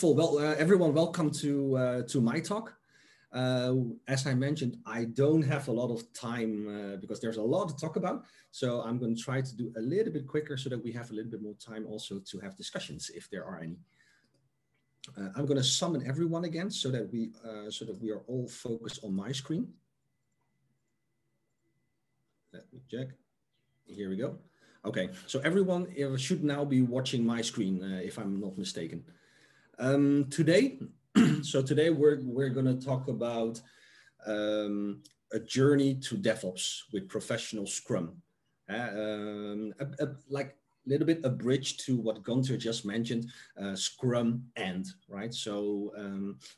First of all, everyone, welcome to my talk. As I mentioned, I don't have a lot of time because there's a lot to talk about. So I'm going to try to do a little bit quicker so that we have a little bit more time also to have discussions if there are any. I'm going to summon everyone again so that we are all focused on my screen. Let me check. Here we go. Okay, so everyone should now be watching my screen if I'm not mistaken. Today we're going to talk about a journey to DevOps with Professional Scrum. Like a little bit a bridge to what Gunther just mentioned, Scrum and, right? So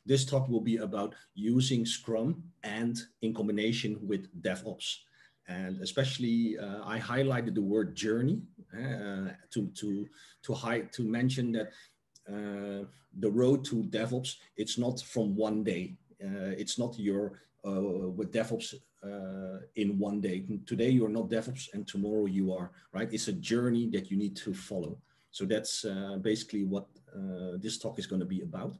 this talk will be about using Scrum and in combination with DevOps. And especially I highlighted the word journey to mention that the road to DevOps, it's not from one day. It's not your with DevOps in one day. Today you're not DevOps and tomorrow you are, right? It's a journey that you need to follow. So that's basically what this talk is going to be about.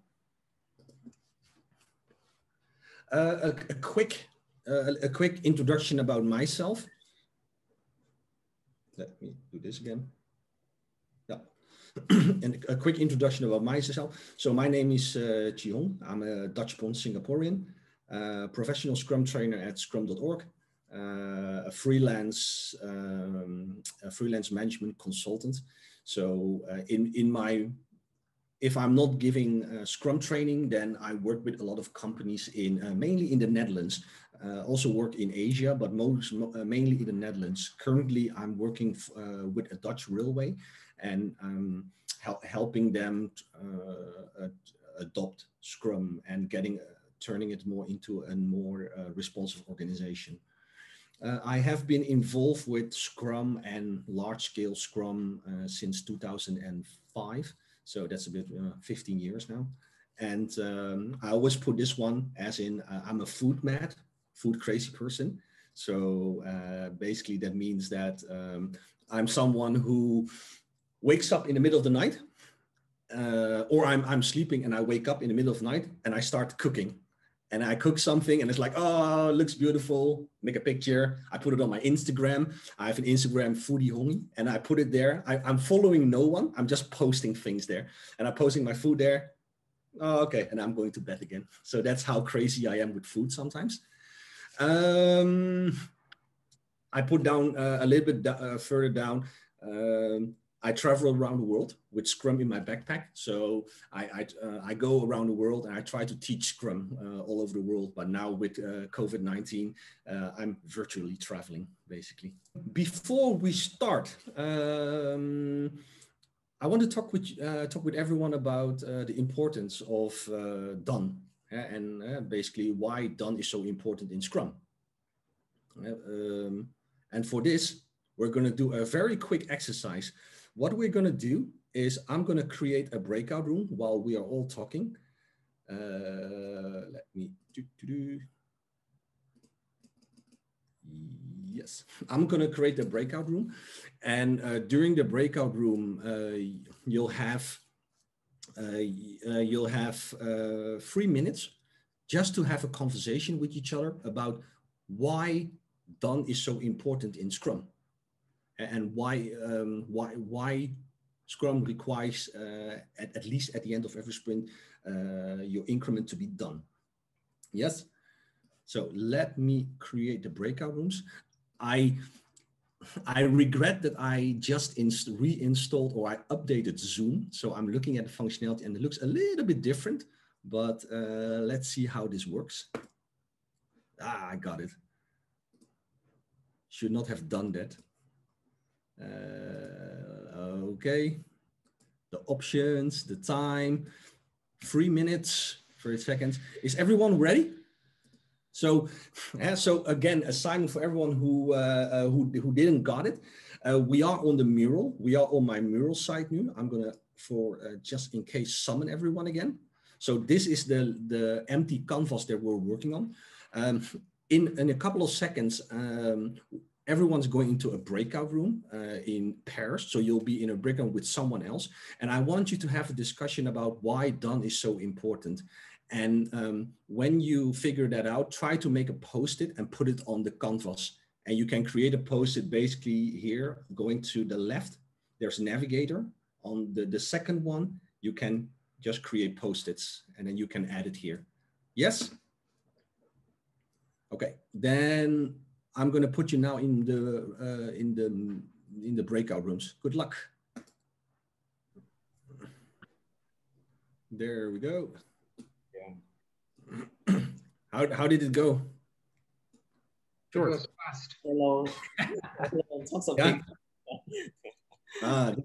A quick introduction about myself. Let me do this again. Yeah. And a quick introduction about myself. So my name is CHEE. I'm a Dutch-born Singaporean, professional Scrum trainer at scrum.org, a freelance management consultant. So if I'm not giving Scrum training, then I work with a lot of companies mainly in the Netherlands. Also work in Asia, but mainly in the Netherlands. Currently, I'm working with a Dutch railway and helping them adopt Scrum and turning it more into a more responsive organization. I have been involved with Scrum and large-scale Scrum since 2005. So that's a bit 15 years now. And I always put this one as in I'm a food crazy person. So basically that means that I'm someone who wakes up in the middle of the night or I'm sleeping and I wake up in the middle of the night and I start cooking. And I cook something and it's like, oh, it looks beautiful. Make a picture. I put it on my Instagram. I have an Instagram foodie homie and I put it there. I'm following no one. I'm just posting things there and I'm posting my food there. Oh, okay. And I'm going to bed again. So that's how crazy I am with food sometimes. I put down a little bit further down. I travel around the world with Scrum in my backpack. So I go around the world and I try to teach Scrum all over the world. But now with COVID-19, I'm virtually traveling, basically. Before we start, I want to talk with everyone about the importance of done and basically why done is so important in Scrum. And for this, we're going to do a very quick exercise. What we're going to do is I'm going to create a breakout room while we are all talking. Let me Yes, I'm going to create a breakout room. And during the breakout room, you'll have 3 minutes just to have a conversation with each other about why done is so important in Scrum. And why Scrum requires at least at the end of every sprint your increment to be done. Yes. So let me create the breakout rooms. I regret that I just reinstalled or I updated Zoom. So I'm looking at the functionality and it looks a little bit different. But let's see how this works. Ah, I got it. Should not have done that. Okay, the options, the time, 3 minutes, 30 seconds. Is everyone ready? So, so again, assignment for everyone who didn't got it. We are on the mural. We are on my mural site now. I'm gonna, just in case, summon everyone again. So this is the empty canvas that we're working on. In a couple of seconds, everyone's going into a breakout room in pairs. So you'll be in a breakout with someone else. And I want you to have a discussion about why done is so important. And when you figure that out, try to make a post-it and put it on the canvas. And you can create a post-it basically here, going to the left. There's a navigator. On the second one, you can just create post-its and then you can add it here. Yes? Okay, then I'm going to put you now in the breakout rooms. Good luck. There we go. Yeah. How did it go? Sure. It was fast. Hello. Yeah.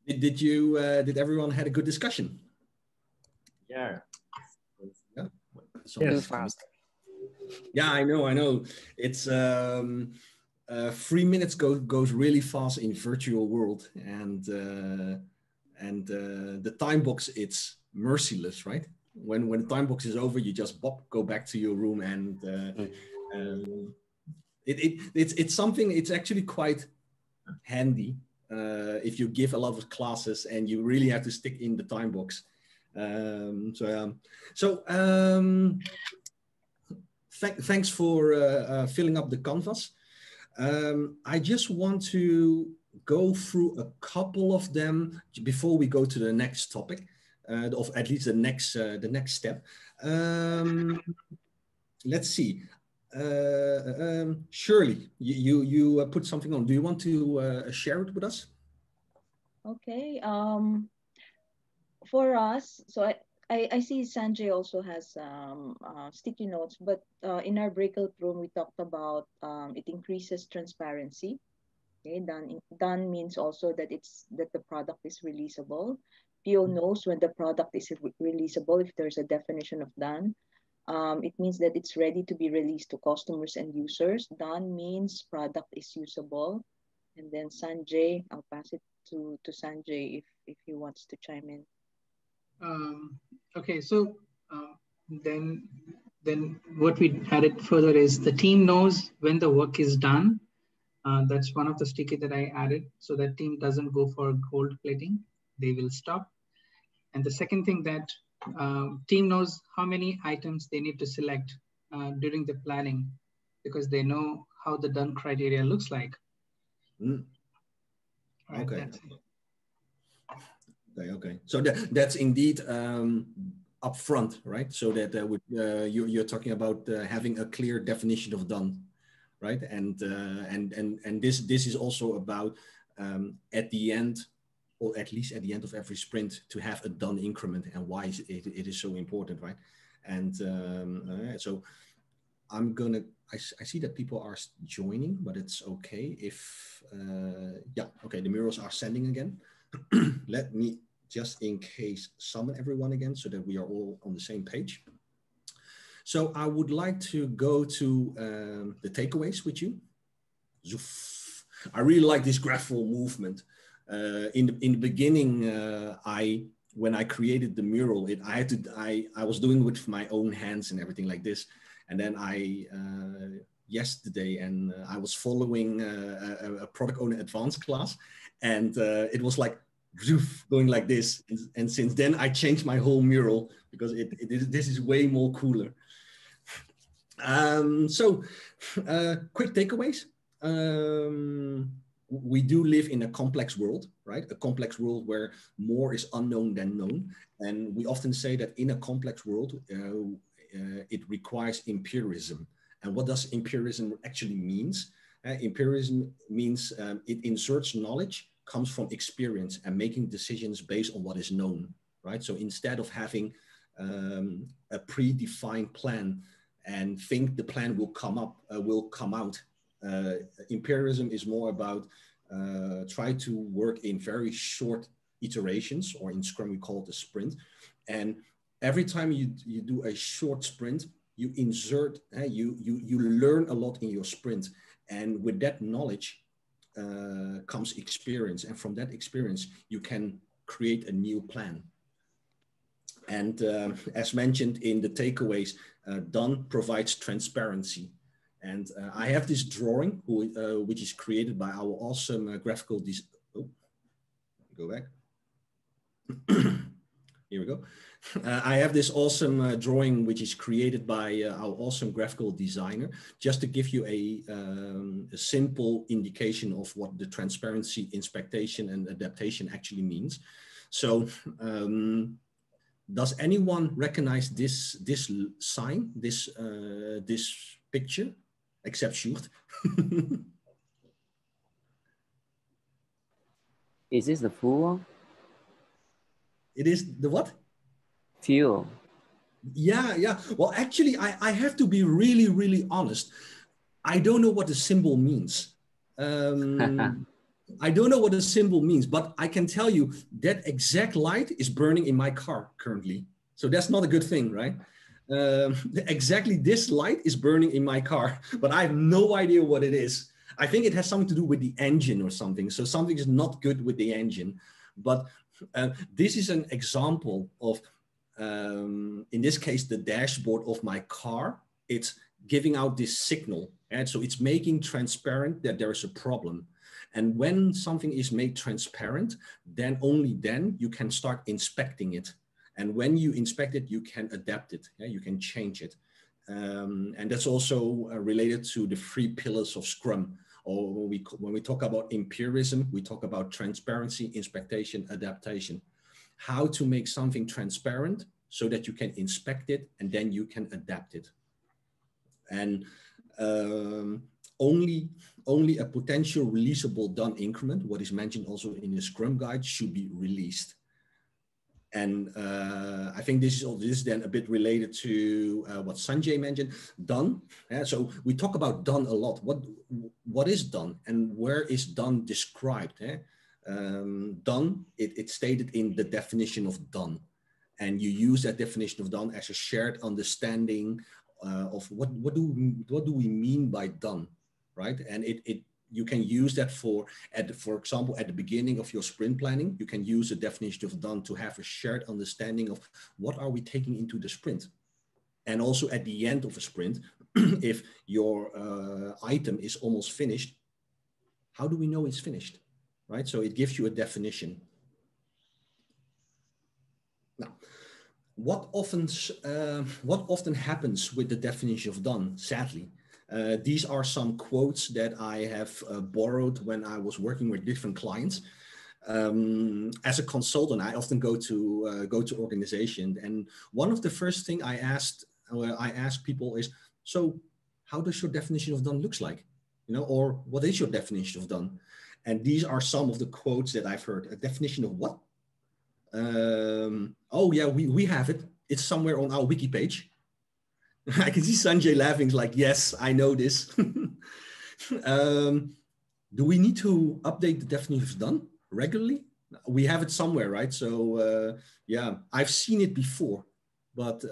Did everyone had a good discussion? Yeah. Yeah. So yes. Fast. Yeah, I know. It's 3 minutes goes really fast in virtual world, and the time box, it's merciless, right? When the time box is over, you just go back to your room, and it's something. It's actually quite handy if you give a lot of classes and you really have to stick in the time box. Thanks for filling up the canvas. I just want to go through a couple of them before we go to the next topic, of at least the next step. Let's see. Shirley, you put something on. Do you want to share it with us? Okay. For us, so I see Sanjay also has sticky notes, but in our breakout room, we talked about it increases transparency. Okay, done means also that the product is releasable. PO knows when the product is releasable. If there's a definition of done, it means that it's ready to be released to customers and users. Done means product is usable. And then Sanjay, I'll pass it to Sanjay if he wants to chime in. Okay, so then what we added further is the team knows when the work is done. That's one of the sticky that I added, so that team doesn't go for gold plating. They will stop. And the second thing that team knows how many items they need to select during the planning, because they know how the done criteria looks like. Mm. Right, okay. Okay. So that's indeed upfront, right? So that you're talking about having a clear definition of done, right? And this is also about at the end, or at least at the end of every sprint, to have a done increment, and why it is so important, right? And so I'm gonna. I see that people are joining, but it's okay if yeah. Okay, the murals are sending again. Let me just in case summon everyone again so that we are all on the same page. So I would like to go to the takeaways with you. I really like this graphical movement. In the beginning, when I created the mural, I was doing it with my own hands and everything like this. And then yesterday, I was following a product owner advanced class, and it was like going like this. And since then, I changed my whole mural because this is way more cooler. Quick takeaways. We do live in a complex world, right? A complex world where more is unknown than known. And we often say that in a complex world, it requires empiricism. And what does empiricism actually means? Empiricism means it inserts knowledge, comes from experience, and making decisions based on what is known, right? So instead of having a predefined plan and think the plan will come out, empiricism is more about try to work in very short iterations, or in Scrum we call it a sprint. And every time you do a short sprint, you insert, you learn a lot in your sprint. And with that knowledge comes experience. And from that experience, you can create a new plan. And as mentioned in the takeaways, done provides transparency. And I have this drawing which is created by our awesome graphical design. Oh, go back. Here we go. I have this awesome drawing which is created by our awesome graphical designer, just to give you a simple indication of what the transparency, inspection, and adaptation actually means. So does anyone recognize this sign, this picture, except Sjoerd? Is this the full one? It is the what? Fuel. Yeah, yeah. Well, actually, I have to be really, really honest. I don't know what the symbol means. I don't know what the symbol means, but I can tell you that exact light is burning in my car currently. So that's not a good thing, right? Exactly this light is burning in my car, but I have no idea what it is. I think it has something to do with the engine or something. So something is not good with the engine. But this is an example of, in this case, the dashboard of my car. It's giving out this signal. And so it's making transparent that there is a problem. And when something is made transparent, then only then you can start inspecting it. And when you inspect it, you can adapt it. Yeah? You can change it. And that's also related to the 3 pillars of Scrum. Or when we talk about empiricism, we talk about transparency, inspection, adaptation. How to make something transparent so that you can inspect it and then you can adapt it. And only a potential releasable done increment, what is mentioned also in the Scrum guide, should be released. And I think this is then a bit related to what Sanjay mentioned, done. Yeah, so we talk about done a lot. What is done and where is done described? Eh? Done, it's stated in the definition of done. And you use that definition of done as a shared understanding of what do we mean by done, right? And you can use that for example, at the beginning of your sprint planning, you can use the definition of done to have a shared understanding of what are we taking into the sprint. And also at the end of a sprint, if your item is almost finished, how do we know it's finished, right? So it gives you a definition. Now, what often happens with the definition of done, sadly? These are some quotes that I have borrowed when I was working with different clients. As a consultant, I often go to organizations, and one of the first thing I ask people is, so how does your definition of done looks like? You know, or what is your definition of done? And these are some of the quotes that I've heard. A definition of what? Oh yeah, we have it. It's somewhere on our wiki page. I can see Sanjay laughing like, yes, I know this. Do we need to update the definition of done regularly? We have it somewhere, right? So yeah, I've seen it before, but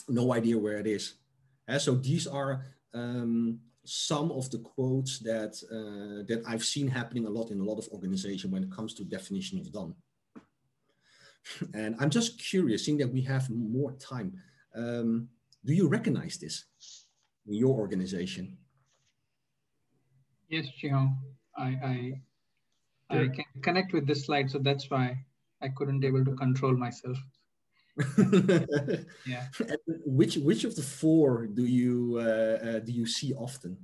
no idea where it is. So these are some of the quotes that I've seen happening a lot in a lot of organizations when it comes to definition of done. And I'm just curious, seeing that we have more time, do you recognize this in your organization? Yes, Chihong, I can connect with this slide, so that's why I couldn't able to control myself. Yeah. Which of the 4 do you see often?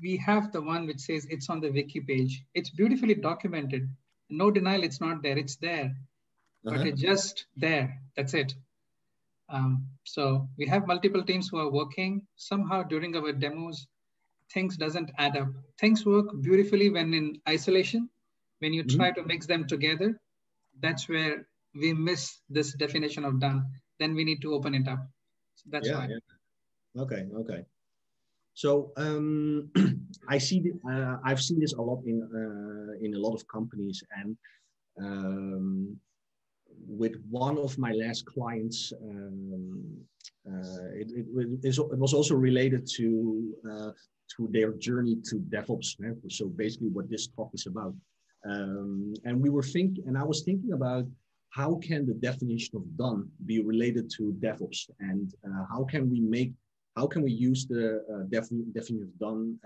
We have the one which says it's on the wiki page. It's beautifully documented. No denial, it's not there. It's there, but it's just there. That's it. So we have multiple teams who are working. Somehow during our demos, things doesn't add up. Things work beautifully when in isolation. When you try to mix them together, that's where we miss this definition of done. Then we need to open it up. So that's why. Yeah. Okay. So I've seen this a lot in a lot of companies, and with one of my last clients, it was also related to their journey to DevOps. So basically, what this talk is about, and I was thinking about how can the definition of done be related to DevOps, and how can we use the definition of done?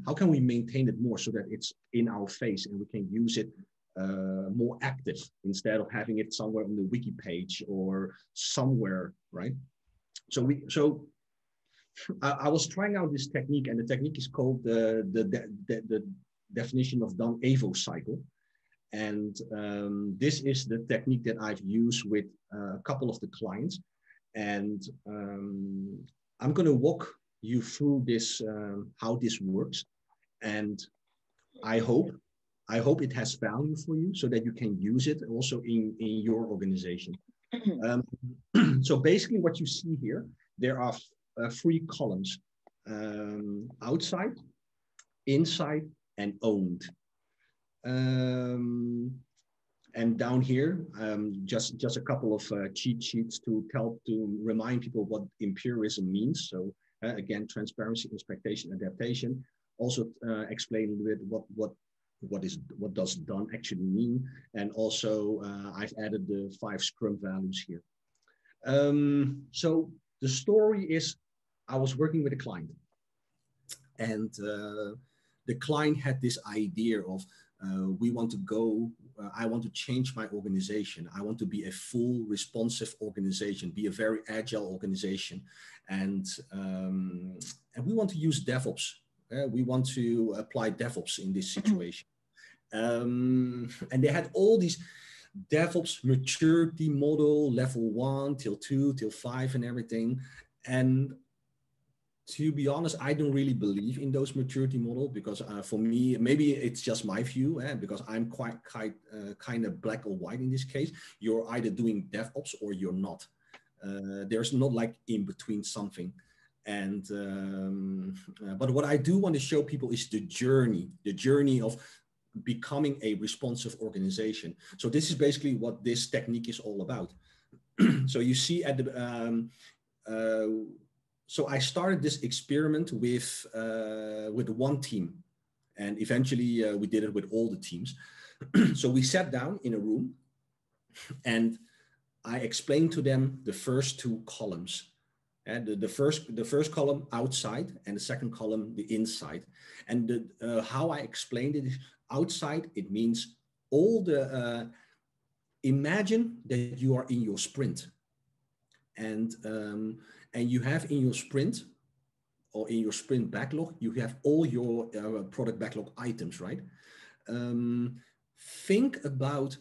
How can we maintain it more so that it's in our face and we can use it more active instead of having it somewhere on the wiki page or somewhere, right? So I was trying out this technique, and the technique is called the definition of Don Avo Cycle. And this is the technique that I've used with a couple of the clients. And I'm going to walk you through this, how this works. And I hope it has value for you so that you can use it also in your organization. So basically what you see here, there are 3 columns: outside, inside, and owned. And down here, just a couple of cheat sheets to remind people what empirism means. So again, transparency, expectation, adaptation. Also explain a little bit what does done actually mean, and also I've added the 5 Scrum values here. So the story is, I was working with a client, and the client had this idea of we want to go. I want to change my organization. I want to be a full responsive organization, be a very agile organization, and we want to use DevOps. We want to apply DevOps in this situation. And they had all these DevOps maturity model, level 1 till 2 till 5 and everything. And to be honest, I don't really believe in those maturity model, because for me, maybe it's just my view, because I'm quite kind of black or white in this case. You're either doing DevOps or you're not. There's not like in between something. And but what I do want to show people is the journey of becoming a responsive organization. So this is basically what this technique is all about. So you see at the so I started this experiment with 1 team, and eventually we did it with all the teams. So we sat down in a room, and I explained to them the first 2 columns. And the first column outside, and the second column the inside. And how I explained it is, outside, it means all the imagine that you are in your sprint, and you have in your sprint, or in your sprint backlog, you have all your product backlog items, right? Think about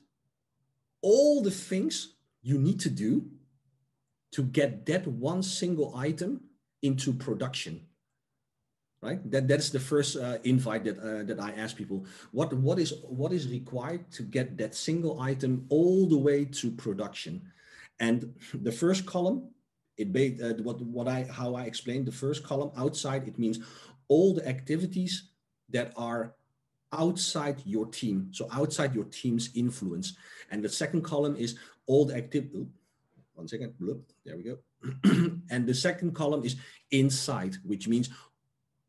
all the things you need to do to get that 1 single item into production, right? That's the first invite that I ask people. What is required to get that single item all the way to production? And the first column, how I explained the first column outside, it means all the activities that are outside your team, so outside your team's influence. And the second column is all the activity. One second, there we go. And the second column is inside, which means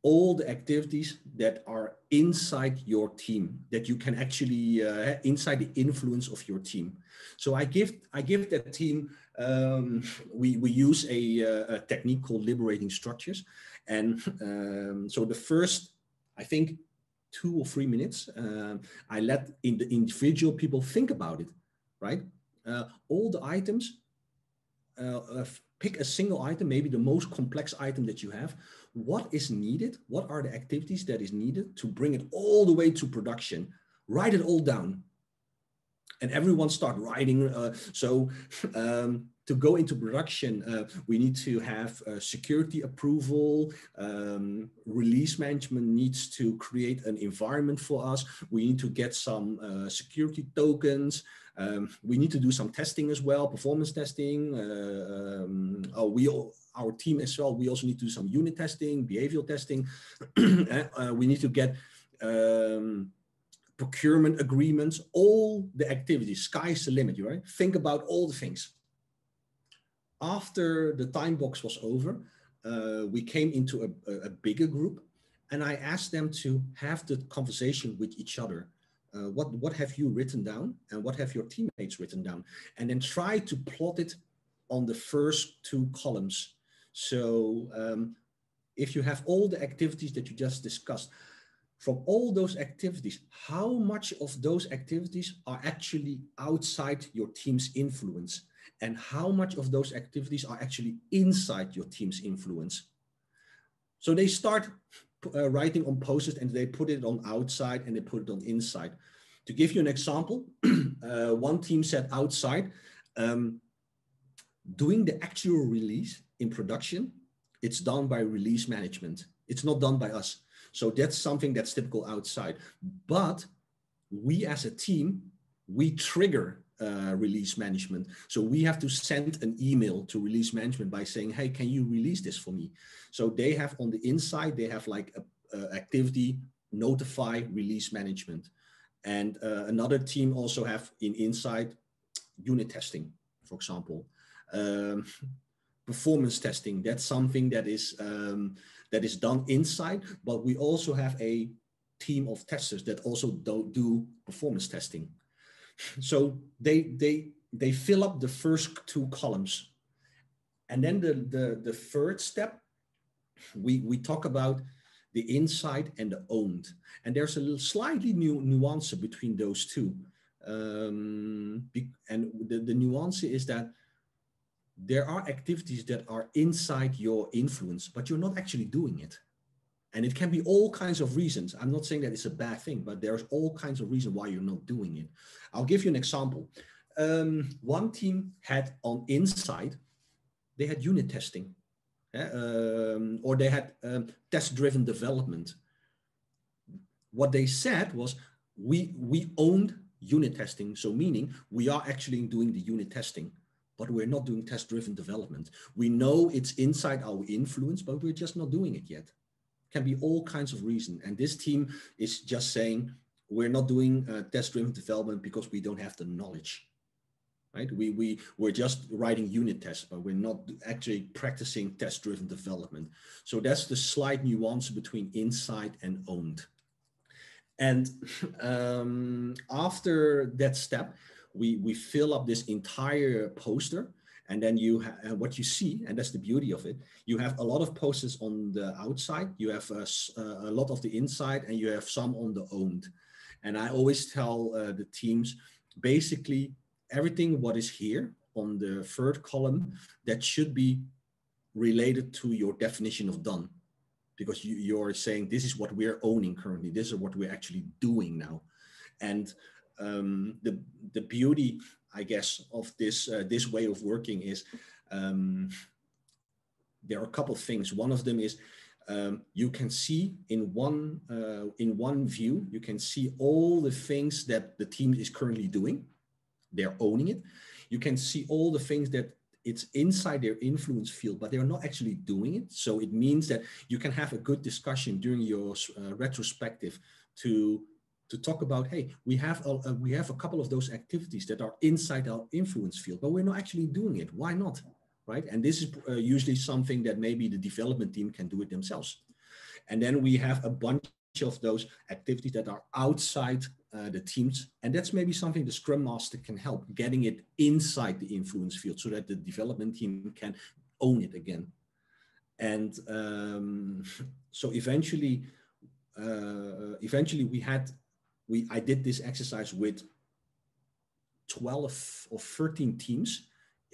all the activities that are inside your team, that you can actually inside the influence of your team. So I give that team, we use a technique called Liberating Structures. And so the first, I think, 2 or 3 minutes, I let the individual people think about it, right? All the items, pick a single item, maybe the most complex item that you have. What is needed? What are the activities that is needed to bring it all the way to production? Write it all down. And everyone start writing. To go into production, we need to have security approval. Release management needs to create an environment for us. We need to get some security tokens. We need to do some testing as well, performance testing. Our team as well, we also need to do some unit testing, behavioral testing. We need to get procurement agreements, all the activities. Sky's the limit, right? Think about all the things. After the time box was over, we came into a bigger group, and I asked them to have the conversation with each other. what have you written down and what have your teammates written down, and then try to plot it on the first two columns. So if you have all the activities that you just discussed, from all those activities, how much of those activities are actually outside your team's influence, and how much of those activities are actually inside your team's influence? So they start writing on post-its, and they put it on outside and they put it on inside. To give you an example, one team said outside, doing the actual release in production, it's done by release management. It's not done by us. So that's something that's typical outside. But we as a team, we trigger release management. So we have to send an email to release management by saying, hey, can you release this for me? So they have on the inside, they have like a activity, notify release management. And another team also have in inside unit testing, for example. Performance testing, that's something that is done inside, but we also have a team of testers that also do performance testing. So they fill up the first two columns. And then the third step, we talk about the inside and the owned. And there's a little slightly new nuance between those two. And the nuance is that there are activities that are inside your influence, but you're not actually doing it. And it can be all kinds of reasons. I'm not saying that it's a bad thing, but there's all kinds of reasons why you're not doing it. I'll give you an example. One team had on inside, they had unit testing, or they had test-driven development. What they said was, we owned unit testing. So meaning we are actually doing the unit testing, but we're not doing test-driven development. We know it's inside our influence, but we're just not doing it yet. Can be all kinds of reasons. And this team is just saying, we're not doing test-driven development because we don't have the knowledge, right? We're just writing unit tests, but we're not actually practicing test-driven development. So that's the slight nuance between inside and owned. And after that step, we fill up this entire poster, and then you have what you see, and that's the beauty of it. You have a lot of posters on the outside, you have a lot of the inside, and you have some on the owned. And I always tell the teams, basically everything what is here on the third column, that should be related to your definition of done. Because you're saying, this is what we're owning currently, this is what we're actually doing now. And the beauty, I guess, of this this way of working is there are a couple of things. One of them is you can see in one view, you can see all the things that the team is currently doing. They're owning it. You can see all the things that it's inside their influence field, but they're not actually doing it. So it means that you can have a good discussion during your retrospective to talk about, hey, we have a couple of those activities that are inside our influence field, but we're not actually doing it. Why not, right? And this is usually something that maybe the development team can do it themselves. And then we have a bunch of those activities that are outside the teams. And that's maybe something the Scrum Master can help, getting it inside the influence field so that the development team can own it again. And so eventually I did this exercise with 12 or 13 teams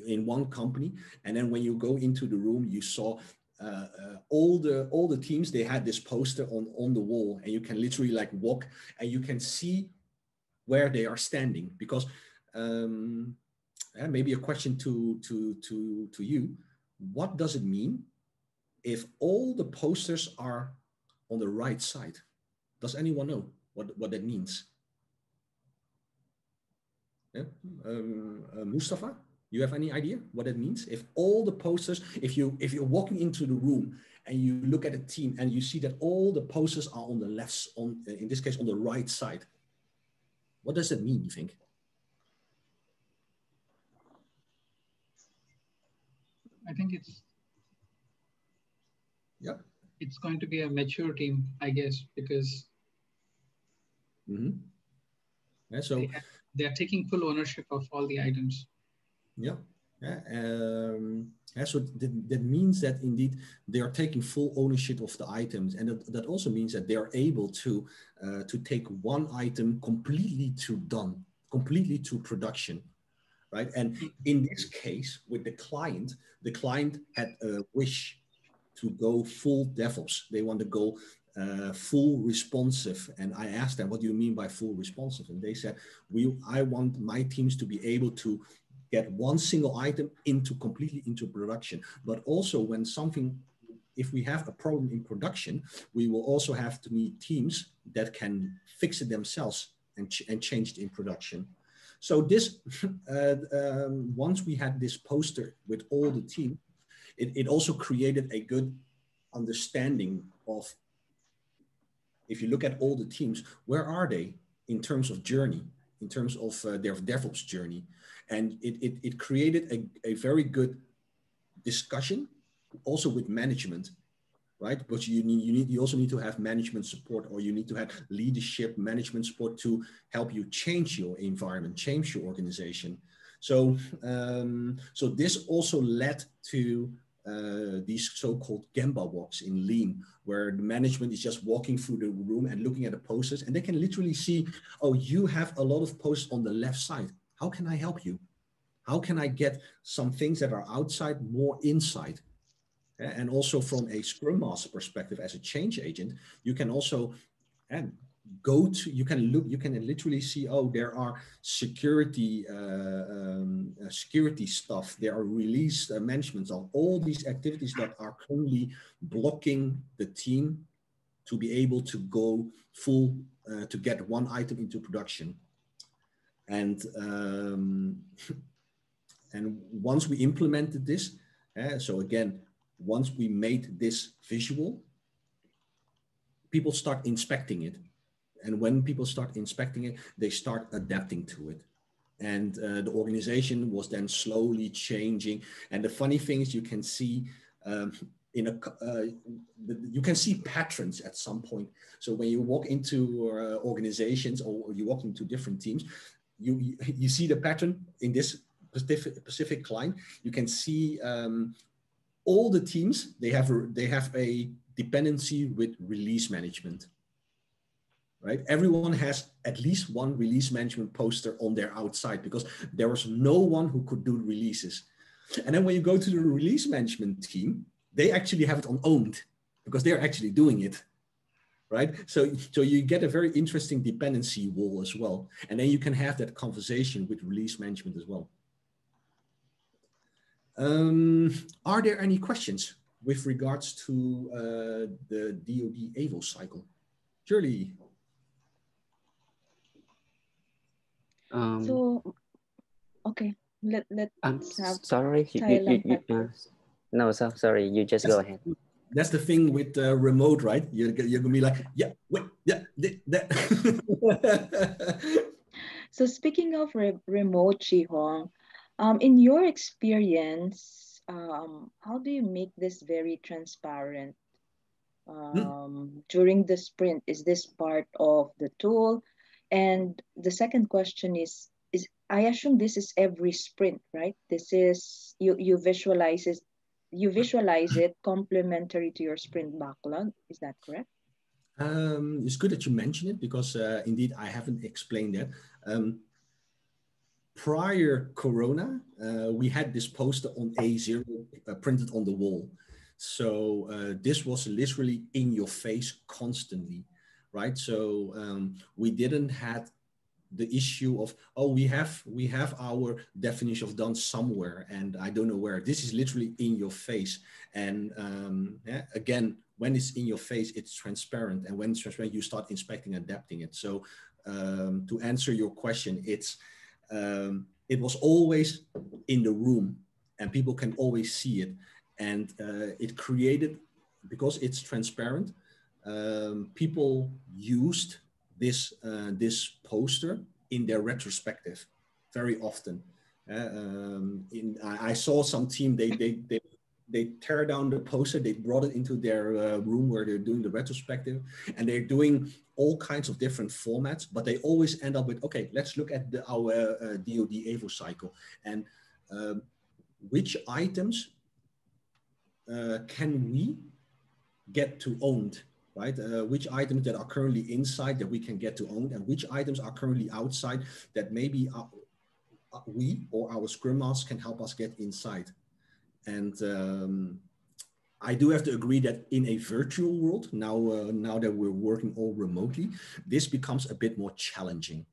in one company. And then when you go into the room, you saw all the teams, they had this poster on the wall, and you can literally like walk and you can see where they are standing. Because maybe a question to you, what does it mean if all the posters are on the right side? Does anyone know what that means? Yeah? Mustafa, you have any idea what that means? If all the posters, if you're walking into the room and you look at a team and you see that all the posters are on the left, in this case on the right side, what does that mean, you think? I think it's going to be a mature team, I guess, because Yeah, so they are taking full ownership of all the items. Yeah. So that means that indeed they are taking full ownership of the items, and that also means that they are able to take one item completely to production, right? And in this case, with the client had a wish to go full DevOps. They want to go full responsive. And I asked them, what do you mean by full responsive? And they said, I want my teams to be able to get one single item completely into production. But also if we have a problem in production, we will also have to need teams that can fix it themselves and change it in production. So this, once we had this poster with all the team, it also created a good understanding of, if you look at all the teams, where are they in terms of journey, in terms of their DevOps journey? And it created a very good discussion also with management, right? But you also need to have management support, or you need to have leadership management support to help you change your environment, change your organization. So, so this also led to these so-called Gemba walks in Lean, where the management is just walking through the room and looking at the posters, and they can literally see, oh, you have a lot of posters on the left side. How can I help you? How can I get some things that are outside more inside? And also from a Scrum Master perspective, as a change agent, you can also you can literally see, oh, there are security stuff, there are release management of all these activities that are currently blocking the team to be able to go full, to get one item into production. And once we implemented this, so again, once we made this visual, people start inspecting it. And when people start inspecting it, they start adapting to it. And the organization was then slowly changing. And the funny thing is, you can see you can see patterns at some point. So when you walk into organizations, or you walk into different teams, you see the pattern in this specific client. You can see all the teams, they have a dependency with release management, right? Everyone has at least one release management poster on their outside, because there was no one who could do releases. And then when you go to the release management team, they actually have it on owned, because they're actually doing it, right? So you get a very interesting dependency wall as well. And then you can have that conversation with release management as well. Are there any questions with regards to the DoD Avo cycle? Shirley. So, okay, let's I'm have sorry. No, sorry. You just go ahead. That's the thing with remote, right? You're gonna be like, yeah, wait, yeah, that. So speaking of remote, Chihong, in your experience, how do you make this very transparent during the sprint? Is this part of the tool? And the second question is I assume this is every sprint, right? This is you visualize it complementary to your sprint backlog. Is that correct? It's good that you mention it, because indeed I haven't explained that. Prior Corona, we had this poster on A0 printed on the wall. So this was literally in your face constantly, right? So we didn't have the issue of, oh, we have our definition of done somewhere and I don't know where. This is literally in your face. And again, when it's in your face, it's transparent. And when it's transparent, you start inspecting, adapting it. So to answer your question, it was always in the room and people can always see it. And it created, because it's transparent, people used this poster in their retrospective very often. I saw some team, they they tear down the poster, they brought it into their room where they're doing the retrospective, and they're doing all kinds of different formats, but they always end up with, okay, let's look at our DoD Avo cycle, and which items can we get to owned, right? Which items that are currently inside that we can get to own, and which items are currently outside that maybe we or our Scrum Masters can help us get inside. And I do have to agree that in a virtual world, now that we're working all remotely, this becomes a bit more challenging.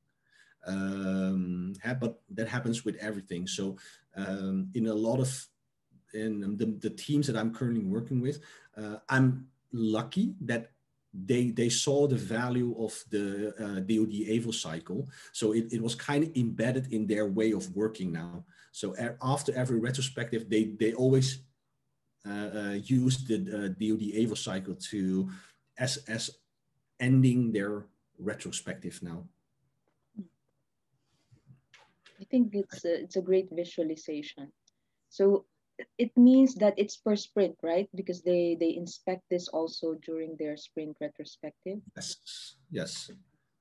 But that happens with everything. So in a lot of the teams that I'm currently working with, I'm lucky that they saw the value of the DoD Avo cycle. So it was kind of embedded in their way of working now. So after every retrospective, they always use the DoD Avo cycle to as ending their retrospective now. I think it's a great visualization. So it means that it's per sprint, right? Because they inspect this also during their sprint retrospective. Yes.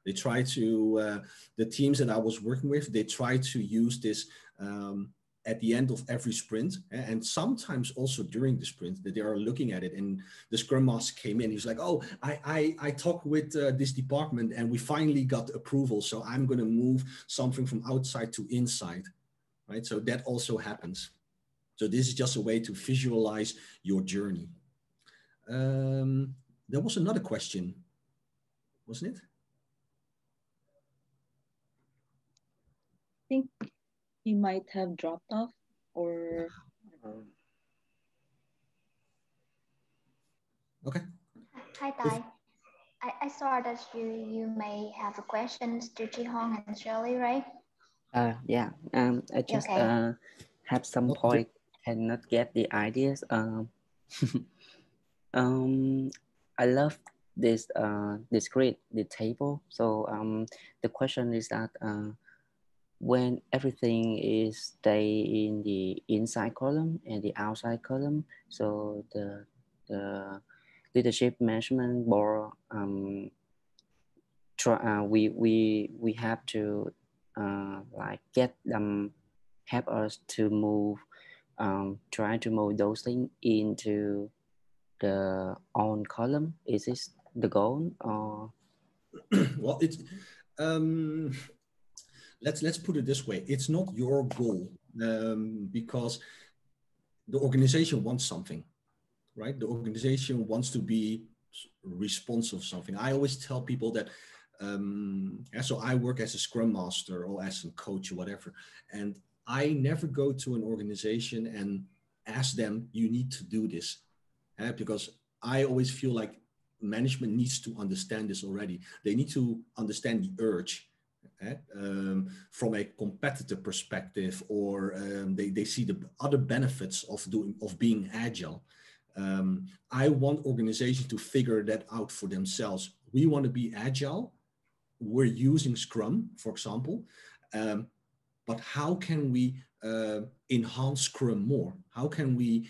They try to, the teams that I was working with, they try to use this at the end of every sprint, and sometimes also during the sprint, that they are looking at it. And the Scrum Master came in, he's like, oh, I talked with this department and we finally got approval, so I'm going to move something from outside to inside, right? So that also happens. So this is just a way to visualize your journey. There was another question, wasn't it? I think he might have dropped off, or okay. Hi, Tai. I saw that you may have a questions to Chi Hong and Shirley, right? Yeah. I just Okay. have some point, cannot get the ideas. I love this grid, the table. So the question is that when everything is stay in the inside column and the outside column, so the leadership management board we have to like get them, help us to move, try to move those things into the on column. Is this the goal, or? Well, it's let's put it this way. It's not your goal, because the organization wants something, right? The organization wants to be responsive of something. I always tell people that, so I work as a Scrum Master or as a coach or whatever, and I never go to an organization and ask them, you need to do this, because I always feel like management needs to understand this already. They need to understand the urge, from a competitor perspective, or they see the other benefits of being agile. I want organizations to figure that out for themselves. We want to be agile. We're using Scrum, for example, but how can we enhance Scrum more? How can we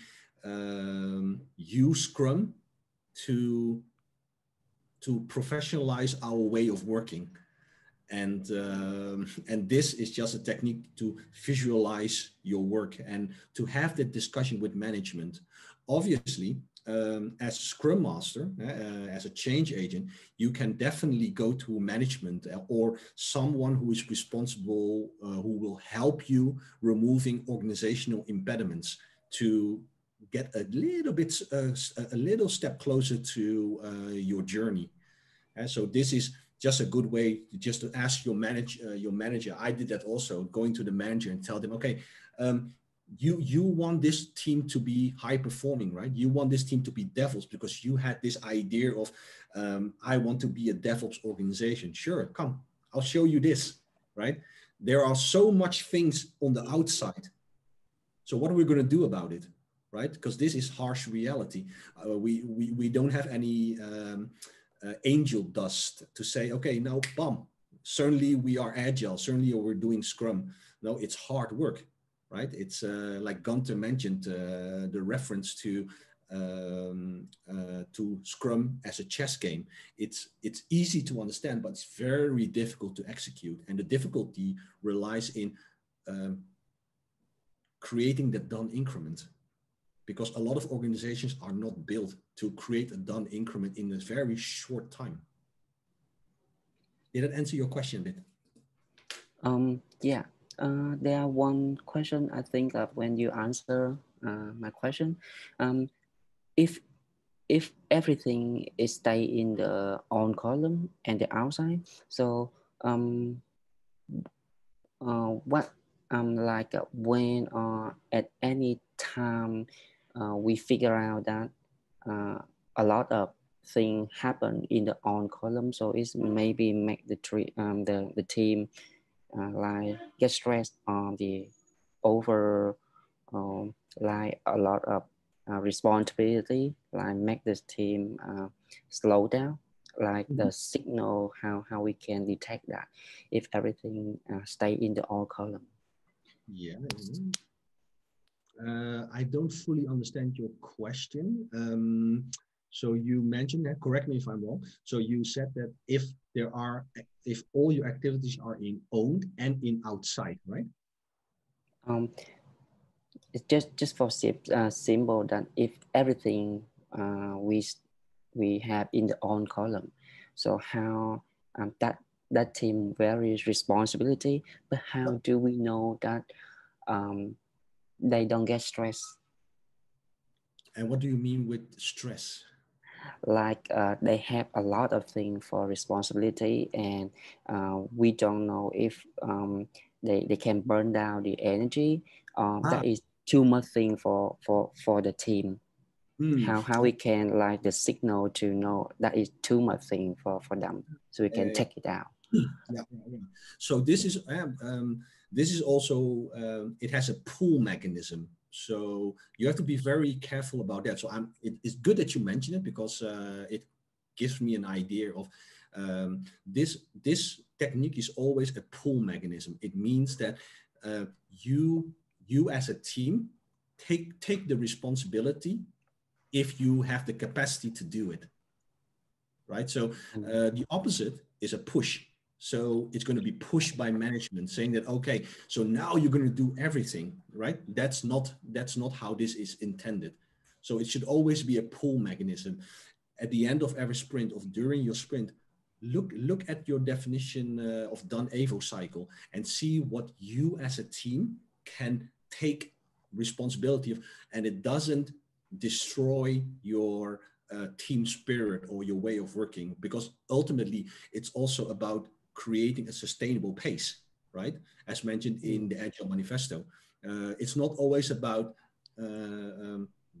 use Scrum to professionalize our way of working? And this is just a technique to visualize your work and to have that discussion with management. Obviously, as a Scrum Master, as a change agent, you can definitely go to management or someone who is responsible, who will help you removing organizational impediments to get a little step closer to your journey. So this is just a good way just to ask your manager. I did that also, going to the manager and tell them, okay, you want this team to be high performing, right? You want this team to be DevOps because you had this idea of, I want to be a DevOps organization. Sure, come, I'll show you this, right? There are so much things on the outside. So what are we going to do about it, right? Because this is harsh reality. We don't have any angel dust to say, okay, now, bam, certainly we are agile, certainly we're doing Scrum. No, it's hard work. right? It's like Gunther mentioned, the reference to Scrum as a chess game. It's easy to understand, but it's very difficult to execute. And the difficulty relies in creating the done increment, because a lot of organizations are not built to create a done increment in a very short time. Did that answer your question a bit? Yeah. There are one question I think of when you answer my question. If everything is stay in the on column and the outside, so what like when at any time we figure out that a lot of things happen in the on column, so it's maybe make the team like get stressed on the over like a lot of responsibility, like make this team slow down, like the signal, how we can detect that if everything stay in the all column. Yeah. I don't fully understand your question. So you mentioned that, correct me if I'm wrong. So you said that if all your activities are in owned and in outside, right? It's just for simple that if everything we have in the on column, so how that team varies responsibility, but how do we know that they don't get stressed? And what do you mean with stress? Like they have a lot of things for responsibility, and we don't know if they can burn down the energy. That is too much thing for the team. How we can like the signal to know that is too much thing for them, so we can take it out. Yeah. So this is also it has a pull mechanism. So you have to be very careful about that. So it's good that you mention it, because it gives me an idea of this technique is always a pull mechanism. It means that you as a team take the responsibility if you have the capacity to do it, right? So the opposite is a push. So it's going to be pushed by management, saying that, okay, so now you're going to do everything, right? That's not how this is intended. So it should always be a pull mechanism. At the end of every sprint, or during your sprint, look at your definition of Don Avo Cycle and see what you as a team can take responsibility of, and it doesn't destroy your team spirit or your way of working, because ultimately it's also about creating a sustainable pace, right? As mentioned in the Agile Manifesto. It's not always about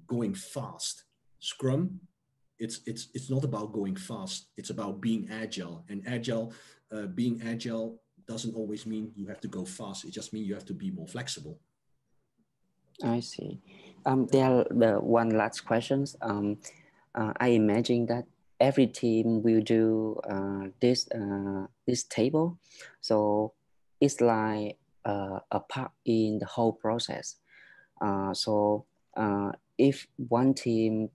going fast. Scrum, it's not about going fast. It's about being agile. And being agile doesn't always mean you have to go fast. It just means you have to be more flexible. I see. There are the one last questions. I imagine that every team will do this table, so it's like a part in the whole process. So if one team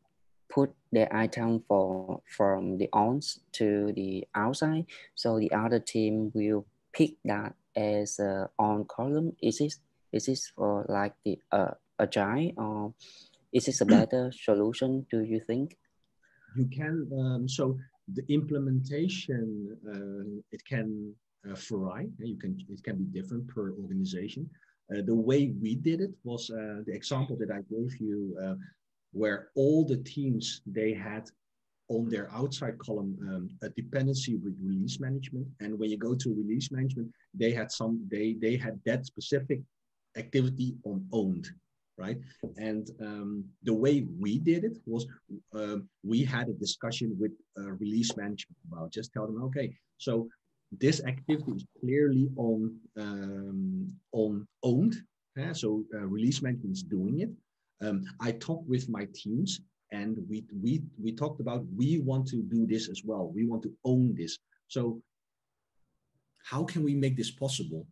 put the item from the ons to the outside, so the other team will pick that as a on column. Is this for like the agile, or is this a better solution, do you think? You can, so the implementation, it can vary. It can be different per organization. The way we did it was the example that I gave you, where all the teams, they had on their outside column a dependency with release management. And when you go to release management, they had that specific activity on owned, right? And the way we did it was we had a discussion with release management about, just tell them, okay, so this activity is clearly on owned. So release management is doing it. I talked with my teams, and we talked about, we want to do this as well. We want to own this. So how can we make this possible?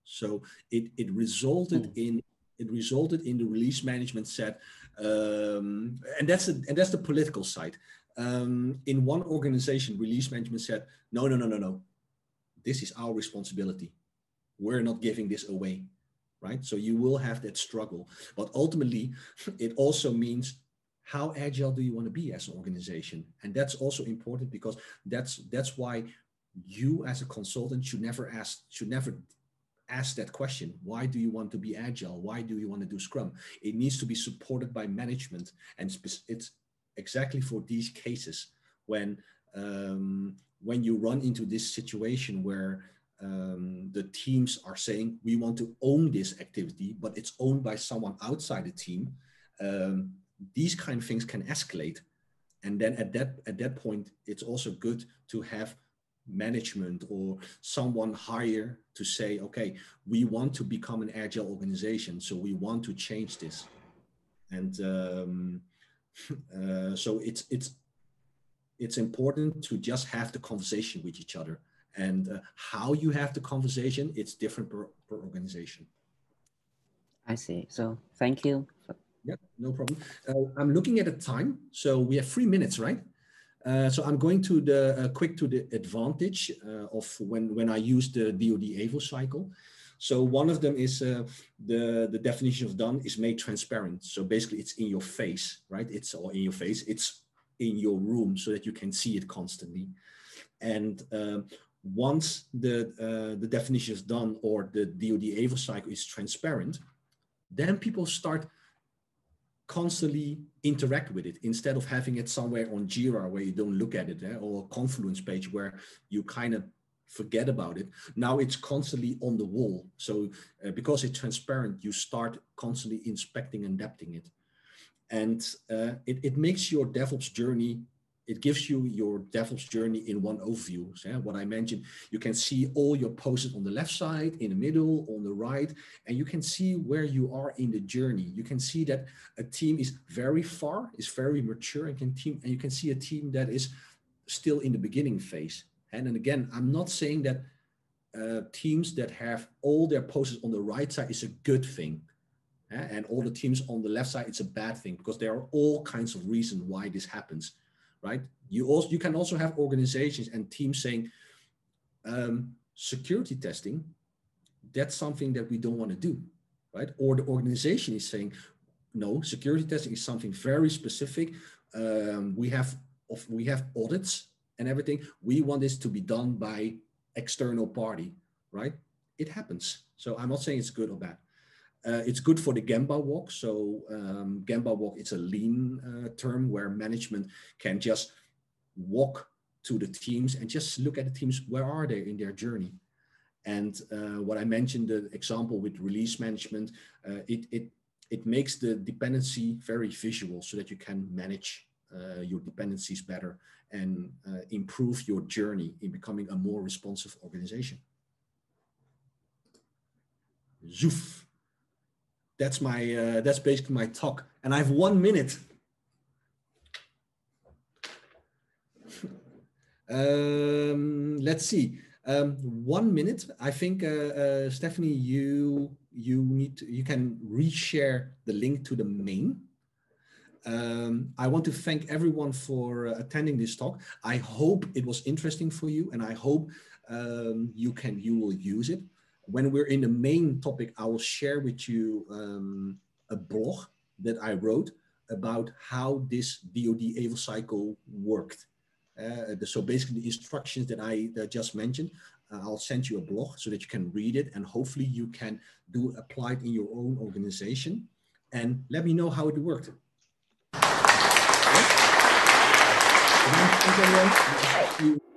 So it resulted in it resulted in the release management said, and that's the political side. In one organization, release management said, no. This is our responsibility. We're not giving this away, right? So you will have that struggle. But ultimately, it also means how agile do you want to be as an organization? And that's also important because that's why you as a consultant should never ask that question. Why do you want to be agile? Why do you want to do Scrum? It needs to be supported by management. And it's exactly for these cases when you run into this situation where the teams are saying, we want to own this activity, but it's owned by someone outside the team. These kind of things can escalate. And then at that point, it's also good to have management or someone higher to say, okay, we want to become an agile organization, so we want to change this. And so it's important to just have the conversation with each other. And how you have the conversation, it's different per organization. I see. So thank you. Yeah, no problem. I'm looking at the time, so we have 3 minutes, right? So I'm going to the quick to the advantage of when I use the DoD Avo cycle. So one of them is the definition of done is made transparent. So basically it's in your face, right? It's all in your face. It's in your room so that you can see it constantly. And once the definition is done or the DoD Avo cycle is transparent, then people start constantly interact with it instead of having it somewhere on Jira where you don't look at it, or a Confluence page where you kind of forget about it. Now it's constantly on the wall. So because it's transparent, you start constantly inspecting and adapting it. And it makes your DevOps journey, it gives you your DevOps journey in one overview. So, what I mentioned, you can see all your posts on the left side, in the middle, on the right, and you can see where you are in the journey. You can see that a team is very far, is very mature, and you can see a team that is still in the beginning phase. And then again, I'm not saying that teams that have all their posts on the right side is a good thing. And all the teams on the left side, it's a bad thing, because there are all kinds of reasons why this happens, right? You can also have organizations and teams saying, security testing, that's something that we don't want to do, right? Or the organization is saying, no, security testing is something very specific. We have audits and everything. We want this to be done by external party, right? It happens. So I'm not saying it's good or bad. It's good for the Gemba walk. So Gemba walk, it's a lean term where management can just walk to the teams and just look at the teams. Where are they in their journey? And what I mentioned, the example with release management, it makes the dependency very visual so that you can manage your dependencies better and improve your journey in becoming a more responsive organization. Zoof. That's basically my talk, and I have 1 minute. Let's see. 1 minute. I think Stephanie, you can reshare the link to the main. I want to thank everyone for attending this talk. I hope it was interesting for you, and I hope you will use it. When we're in the main topic, I will share with you a blog that I wrote about how this DoD Avo cycle worked. So basically the instructions that I just mentioned, I'll send you a blog so that you can read it, and hopefully you can apply it in your own organization, and let me know how it worked. Thank you, everyone.